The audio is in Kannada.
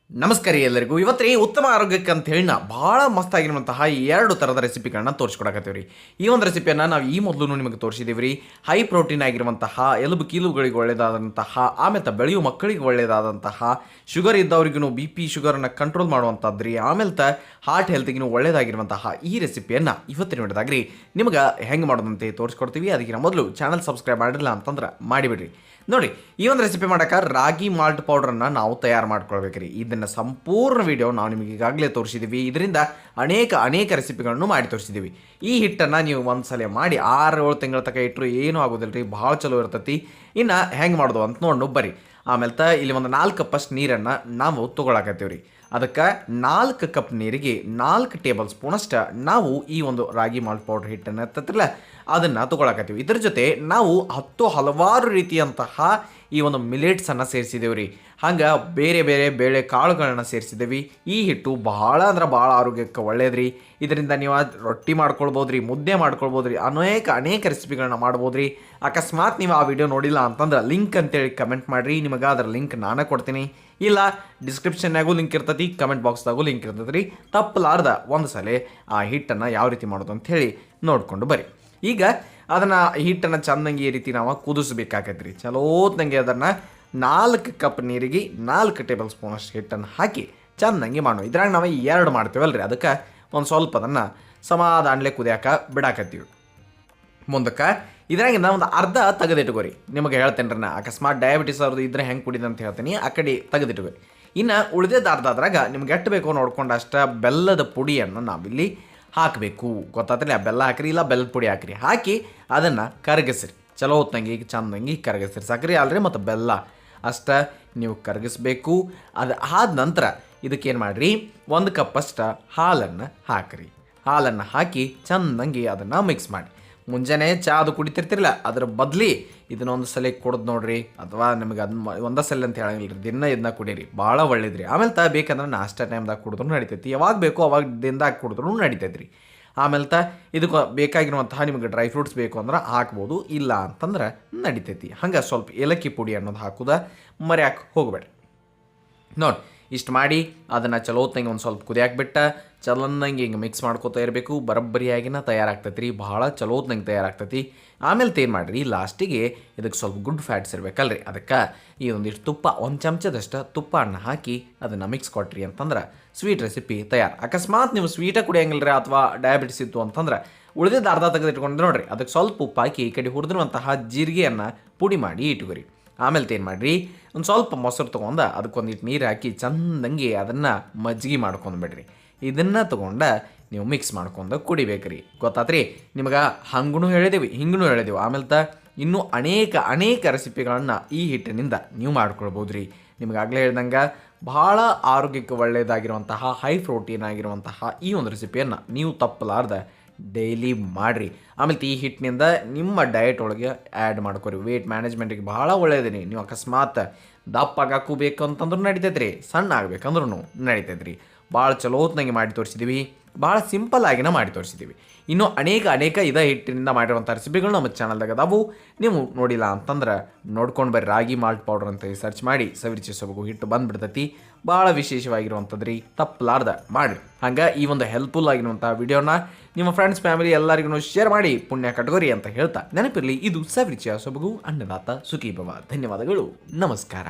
ನಮಸ್ಕಾರ ಎಲ್ಲರಿಗೂ. ಇವತ್ತು ಉತ್ತಮ ಆರೋಗ್ಯಕ್ಕೆ ಅಂತ ಹೇಳಿ ಭಾಳ ಮಸ್ತಾಗಿರುವಂತಹ 2 ಥರದ ರೆಸಿಪಿಗಳನ್ನ ತೋರಿಸ್ಕೊಡಕತ್ತೀವಿ ರೀ. ಈ ಒಂದು ರೆಸಿಪಿಯನ್ನು ನಾವು ಈ ಮೊದಲು ನಿಮಗೆ ತೋರಿಸಿದ್ದೀವಿ ರೀ. ಹೈ ಪ್ರೋಟೀನ್ ಆಗಿರುವಂತಹ ಎಲುಬು ಕೀಲುಗಳಿಗೆ ಒಳ್ಳೆಯದಾದಂತಹ, ಆಮೇಲೆ ಬೆಳೆಯುವ ಮಕ್ಕಳಿಗೆ ಒಳ್ಳೆಯದಾದಂತಹ, ಶುಗರ್ ಇದ್ದವ್ರಿಗೂ ಬಿ ಪಿ ಶುಗರನ್ನು ಕಂಟ್ರೋಲ್ ಮಾಡುವಂಥದ್ದು ರೀ. ಆಮೇಲೆ ಹಾರ್ಟ್ ಹೆಲ್ತಿಗೂ ಒಳ್ಳೆಯದಾಗಿರುವಂತಹ ಈ ರೆಸಿಪಿಯನ್ನು ಇವತ್ತಿನ ವಿಡಿಯೋದಾಗ ನಿಮ್ಗೆ ಹೆಂಗೆ ಮಾಡೋದಂತೆ ತೋರಿಸ್ಕೊಡ್ತೀವಿ. ಅದಕ್ಕಿಂತ ಮೊದಲು ಚಾನಲ್ ಸಬ್ಸ್ಕ್ರೈಬ್ ಮಾಡಿಲ್ಲ ಅಂತಂದ್ರೆ ಮಾಡಿಬಿಡ್ರಿ. ನೋಡಿ, ಈ ಒಂದು ರೆಸಿಪಿ ಮಾಡೋಕೆ ರಾಗಿ ಮಾಲ್ಟ್ ಪೌಡ್ರನ್ನು ನಾವು ತಯಾರು ಮಾಡ್ಕೊಳ್ಬೇಕ್ರಿ. ಇದನ್ನು ಸಂಪೂರ್ಣ ವಿಡಿಯೋ ನಾವು ನಿಮಗೆ ಈಗಾಗಲೇ ತೋರಿಸಿದ್ದೀವಿ. ಇದರಿಂದ ಅನೇಕ ರೆಸಿಪಿಗಳನ್ನು ಮಾಡಿ ತೋರಿಸಿದ್ದೀವಿ. ಈ ಹಿಟ್ಟನ್ನು ನೀವು ಒಂದು ಸಲ ಮಾಡಿ 6-7 ತಿಂಗಳ ತನಕ ಇಟ್ಟರು ಏನೂ ಆಗೋದಿಲ್ಲ ರೀ, ಭಾಳ ಚಲೋ ಇರ್ತೈತಿ. ಇನ್ನು ಹೆಂಗೆ ಮಾಡೋದು ಅಂತ ನೋಡಿ ಬರ್ರಿ. ಆಮೇಲೆ ಇಲ್ಲಿ ಒಂದು 4 ಕಪ್ಪಷ್ಟು ನೀರನ್ನು ನಾವು ತೊಗೊಳಕತ್ತೀವಿ ರೀ. ಅದಕ್ಕೆ 4 ಕಪ್ ನೀರಿಗೆ 4 ಟೇಬಲ್ ಸ್ಪೂನಷ್ಟು ನಾವು ಈ ಒಂದು ರಾಗಿ ಮಾಲ್ಟ್ ಪೌಡ್ರ್ ಹಿಟ್ಟನ್ನು ಇರ್ತೈತಿಲ್ಲ ಅದನ್ನು ತೊಗೊಳಕತ್ತೀವಿ. ಇದ್ರ ಜೊತೆ ನಾವು ಹಲವಾರು ರೀತಿಯಂತಹ ಈ ಒಂದು ಮಿಲೆಟ್ಸನ್ನು ಸೇರಿಸಿದ್ದೇವೆ ರೀ. ಹಂಗೆ ಬೇರೆ ಬೇಳೆ ಕಾಳುಗಳನ್ನ ಸೇರಿಸಿದ್ದೇವೆ. ಈ ಹಿಟ್ಟು ಭಾಳ ಆರೋಗ್ಯಕ್ಕೆ ಒಳ್ಳೇದು ರೀ. ಇದರಿಂದ ನೀವು ರೊಟ್ಟಿ ಮಾಡ್ಕೊಳ್ಬೋದು ರೀ, ಮುದ್ದೆ ಮಾಡ್ಕೊಳ್ಬೋದು ರೀ, ಅನೇಕ ರೆಸಿಪಿಗಳನ್ನ ಮಾಡ್ಬೋದು ರೀ. ಅಕಸ್ಮಾತ್ ನೀವು ಆ ವಿಡಿಯೋ ನೋಡಿಲ್ಲ ಅಂತಂದ್ರೆ ಲಿಂಕ್ ಅಂತೇಳಿ ಕಮೆಂಟ್ ಮಾಡಿರಿ, ನಿಮಗೆ ಅದರ ಲಿಂಕ್ ನಾನೇ ಕೊಡ್ತೀನಿ. ಇಲ್ಲ ಡಿಸ್ಕ್ರಿಪ್ಷನ್ನಾಗೂ ಲಿಂಕ್ ಇರ್ತೈತಿ, ಕಮೆಂಟ್ ಬಾಕ್ಸ್ದಾಗೂ ಲಿಂಕ್ ಇರ್ತೈತಿ ರೀ. ತಪ್ಪಲಾರ್ದ ಒಂದು ಸಲ ಆ ಹಿಟ್ಟನ್ನು ಯಾವ ರೀತಿ ಮಾಡೋದು ಅಂತ ಹೇಳಿ ನೋಡಿಕೊಂಡು ಬರ್ರಿ. ಈಗ ಅದನ್ನು ಹಿಟ್ಟನ್ನು ಚೆಂದಂಗೆ ಈ ರೀತಿ ನಾವು ಕುದಿಸ್ಬೇಕಾಗತ್ತೆ ರೀ. ಚಲೋತ್ನಂಗೆ ಅದನ್ನು 4 ಕಪ್ ನೀರಿಗೆ 4 ಟೇಬಲ್ ಸ್ಪೂನಷ್ಟು ಹಿಟ್ಟನ್ನು ಹಾಕಿ ಚೆಂದಂಗೆ ಮಾಡೋಣ. ಇದ್ರಾಗ ನಾವು 2 ಮಾಡ್ತೀವಲ್ಲ ರೀ, ಅದಕ್ಕೆ ಒಂದು ಸ್ವಲ್ಪ ಅದನ್ನು ಸಮಾಧಾನಲೆ ಕುದಿಯಾಕೆ ಬಿಡಾಕತ್ತೀವಿ. ಮುಂದಕ್ಕೆ ಇದ್ರಾಗಿಂದ ಒಂದು ಅರ್ಧ ತೆಗೆದಿಟ್ಕೋರಿ. ನಿಮಗೆ ಹೇಳ್ತೇನೆ ರೀ, ಅಕಸ್ಮಾತ್ ಡಯಾಬಿಟಿಸ್ ಅವ್ರದ್ದು ಇದ್ರೆ ಹೆಂಗೆ ಕುಡಿದು ಅಂತ ಹೇಳ್ತೀನಿ, ಆ ಕಡೆ ತೆಗೆದಿಟ್ಕೋರಿ. ಇನ್ನು ಉಳಿದಿದ್ದ ಅರ್ಧದ್ರಾಗ ನಿಮ್ಗೆ ಎಷ್ಟು ಬೇಕೋ ನೋಡ್ಕೊಂಡು ಅಷ್ಟು ಬೆಲ್ಲದ ಪುಡಿಯನ್ನು ನಾವಿಲ್ಲಿ ಹಾಕಬೇಕು. ಗೊತ್ತಾತ್ರಿ? ಆ ಬೆಲ್ಲ ಹಾಕ್ರಿ, ಇಲ್ಲ ಬೆಲ್ಲದ ಪುಡಿ ಹಾಕ್ರಿ. ಹಾಕಿ ಅದನ್ನು ಕರಗಿಸ್ರಿ. ಚಲೋ ಹೊತ್ತಂಗೆ ಈಗ ಚೆಂದಂಗೆ ಕರಗಿಸ್ರಿ. ಸಕ್ಕರೆ ಅಲ್ರಿ ಮತ್ತು ಬೆಲ್ಲ ಅಷ್ಟ ನೀವು ಕರಗಿಸ್ಬೇಕು. ಅದು ಆದ ನಂತರ ಇದಕ್ಕೇನು ಮಾಡಿರಿ, 1 ಕಪ್ಪಷ್ಟು ಹಾಲನ್ನು ಹಾಕಿರಿ. ಹಾಲನ್ನು ಹಾಕಿ ಚೆಂದಂಗೆ ಅದನ್ನು ಮಿಕ್ಸ್ ಮಾಡಿ. ಮುಂಜಾನೆ ಚಾ ಅದು ಕುಡಿತಿರ್ತಿರಲ್ಲ, ಅದ್ರ ಬದಲಿ ಇದನ್ನೊಂದು ಸಲ ಕುಡ್ದು ನೋಡ್ರಿ. ಅಥವಾ ನಿಮಗೆ ಅದನ್ನ ಒಂದೇ ಸಲ ಅಂತ ಹೇಳಂಗಿಲ್ಲ ರೀ, ಇದನ್ನ ಕುಡೀರಿ, ಭಾಳ ಒಳ್ಳೇದ್ರಿ. ಆಮೇಲೆ ಬೇಕಂದ್ರೆ ನಾಷ್ಟ ಟೈಮ್ದಾಗ ಕುಡಿದ್ರೂ ನಡಿತೈತಿ, ಯಾವಾಗ ಬೇಕೋ ಅವಾಗ ದಿನದಾಗ ಕುಡಿದ್ರೂ ನಡಿತೈತಿ ರೀ. ಆಮೇಲೆ ಇದಕ್ಕೆ ಬೇಕಾಗಿರುವಂತಹ ನಿಮಗೆ ಡ್ರೈ ಫ್ರೂಟ್ಸ್ ಬೇಕು ಅಂದ್ರೆ ಹಾಕ್ಬೋದು, ಇಲ್ಲ ಅಂತಂದ್ರೆ ನಡಿತೈತಿ. ಹಂಗೆ ಸ್ವಲ್ಪ ಏಲಕ್ಕಿ ಪುಡಿ ಅನ್ನೋದು ಹಾಕೋದ ಮರ್ಯಾಕೆ ಹೋಗ್ಬೇಡ್ರಿ. ನೋಡಿ, ಇಷ್ಟು ಮಾಡಿ ಅದನ್ನು ಚಲೋತ್ನಂಗೆ ಒಂದು ಸ್ವಲ್ಪ ಕುದಿಯಾಕ್ಬಿಟ್ಟು ಚಲೋದಂಗೆ ಹಿಂಗೆ ಮಿಕ್ಸ್ ಮಾಡ್ಕೋತಾ ಇರಬೇಕು. ಬರೋಬ್ಬರಿಯಾಗಿನ ತಯಾರಾಗ್ತೈತಿ ರೀ, ಭಾಳ ಚಲೋತ್ನಂಗೆ ತಯಾರಾಗ್ತೈತಿ. ಆಮೇಲೆ ಏನು ಮಾಡಿರಿ, ಲಾಸ್ಟಿಗೆ ಇದಕ್ಕೆ ಸ್ವಲ್ಪ ಗುಡ್ ಫ್ಯಾಟ್ಸ್ ಇರಬೇಕಲ್ರಿ, ಅದಕ್ಕೆ ಈ ಒಂದಿಷ್ಟು ತುಪ್ಪ, 1 ಚಮಚದಷ್ಟು ತುಪ್ಪವನ್ನು ಹಾಕಿ ಅದನ್ನು ಮಿಕ್ಸ್ ಕೊಟ್ರಿ ಅಂತಂದ್ರೆ ಸ್ವೀಟ್ ರೆಸಿಪಿ ತಯಾರು. ಅಕಸ್ಮಾತ್ ನೀವು ಸ್ವೀಟಾಗಿ ಕುಡಿಯಂಗಿಲ್ಲ ರೀ ಅಥವಾ ಡಯಾಬಿಟಿಸ್ ಇತ್ತು ಅಂತಂದ್ರೆ ಉಳಿದಿದ್ದು ಅರ್ಧ ತೆಗೆದಿಟ್ಕೊಂಡು ನೋಡಿರಿ, ಅದಕ್ಕೆ ಸ್ವಲ್ಪ ಉಪ್ಪು ಹಾಕಿ ಈ ಕಡೆ ಹುರಿದಿರುವಂತಹ ಜೀರಿಗೆಯನ್ನು ಪುಡಿ ಮಾಡಿ ಇಟ್ಕೊರಿ. ಆಮೇಲೆ ಏನು ಮಾಡಿರಿ, ಒಂದು ಸ್ವಲ್ಪ ಮೊಸರು ತೊಗೊಂಡು ಅದಕ್ಕೊಂದಿಟ್ಟು ನೀರು ಹಾಕಿ ಚೆಂದಂಗೆ ಅದನ್ನು ಮಜ್ಜಿಗೆ ಮಾಡ್ಕೊಂಡ್ಬಿಡ್ರಿ. ಇದನ್ನು ತೊಗೊಂಡು ನೀವು ಮಿಕ್ಸ್ ಮಾಡ್ಕೊಂಡು ಕುಡಿಬೇಕ್ರಿ. ಗೊತ್ತಾತ್ರಿ? ನಿಮಗೆ ಹಂಗೂ ಹೇಳಿದೆವು, ಹಿಂಗೂ ಹೇಳಿದೆವು. ಆಮೇಲೆ ಇನ್ನೂ ಅನೇಕ ರೆಸಿಪಿಗಳನ್ನು ಈ ಹಿಟ್ಟಿನಿಂದ ನೀವು ಮಾಡ್ಕೊಳ್ಬೋದು ರೀ. ನಿಮಗಾಗಲೇ ಹೇಳ್ದಂಗೆ ಭಾಳ ಆರೋಗ್ಯಕ್ಕೆ ಒಳ್ಳೆಯದಾಗಿರುವಂತಹ, ಹೈ ಪ್ರೋಟೀನ್ ಆಗಿರುವಂತಹ ಈ ಒಂದು ರೆಸಿಪಿಯನ್ನು ನೀವು ತಪ್ಪಲಾರ್ದ ಡೈಲಿ ಮಾಡಿರಿ. ಆಮೇಲೆ ಈ ಹಿಟ್ಟಿನಿಂದ ನಿಮ್ಮ ಡಯಟ್ ಒಳಗೆ ಆ್ಯಡ್ ಮಾಡ್ಕೊರಿ. ವೇಟ್ ಮ್ಯಾನೇಜ್ಮೆಂಟಿಗೆ ಭಾಳ ಒಳ್ಳೆಯದಿನಿ. ನೀವು ಅಕಸ್ಮಾತ್ ದಪ್ಪ ಬೇಕು ಅಂತಂದ್ರೂ ನಡಿತೈತೆ ರೀ, ಸಣ್ಣ ಆಗ್ಬೇಕಂದ್ರೂ ನಡಿತೈತೆ ರೀ. ಭಾಳ ಚಲೋತ್ನಾಗೆ ಮಾಡಿ ತೋರಿಸಿದ್ದೀವಿ, ಭಾಳ ಸಿಂಪಲ್ ಆಗಿನ ಮಾಡಿ ತೋರಿಸಿದ್ದೀವಿ. ಇನ್ನೂ ಅನೇಕ ಇದೇ ಹಿಟ್ಟಿನಿಂದ ಮಾಡಿರುವಂಥ ರೆಸಿಪಿಗಳು ನಮ್ಮ ಚಾನಲ್ದಾಗ ಅದಾವು. ನೀವು ನೋಡಿಲ್ಲ ಅಂತಂದ್ರೆ ನೋಡ್ಕೊಂಡು ಬರ್ರಿ. ರಾಗಿ ಮಾಲ್ಟ್ ಪೌಡ್ರ್ ಅಂತ ಸರ್ಚ್ ಮಾಡಿ ಸವಿರಿಸಿ ಸೊಬಗು ಹಿಟ್ಟು ಬಂದುಬಿಡ್ತೈತಿ. ಭಾಳ ವಿಶೇಷವಾಗಿರುವಂಥದ್ದು ರೀ, ತಪ್ಪಲಾರ್ದ ಮಾಡಿರಿ. ಹಂಗೆ ಈ ಒಂದು ಹೆಲ್ಪ್ಫುಲ್ ಆಗಿರುವಂಥ ವಿಡಿಯೋನ ನಿಮ್ಮ ಫ್ರೆಂಡ್ಸ್ ಫ್ಯಾಮಿಲಿ ಎಲ್ಲರಿಗೂ ಶೇರ್ ಮಾಡಿ ಪುಣ್ಯ ಕಟ್ಕೋರಿ ಅಂತ ಹೇಳ್ತಾ ನೆನಪಿರಲಿ, ಇದು ಸವಿರಿಚಿಯ ಸೊಬಗು ಅನ್ನದಾತ ಸುಖೀಭವ. ಧನ್ಯವಾದಗಳು, ನಮಸ್ಕಾರ.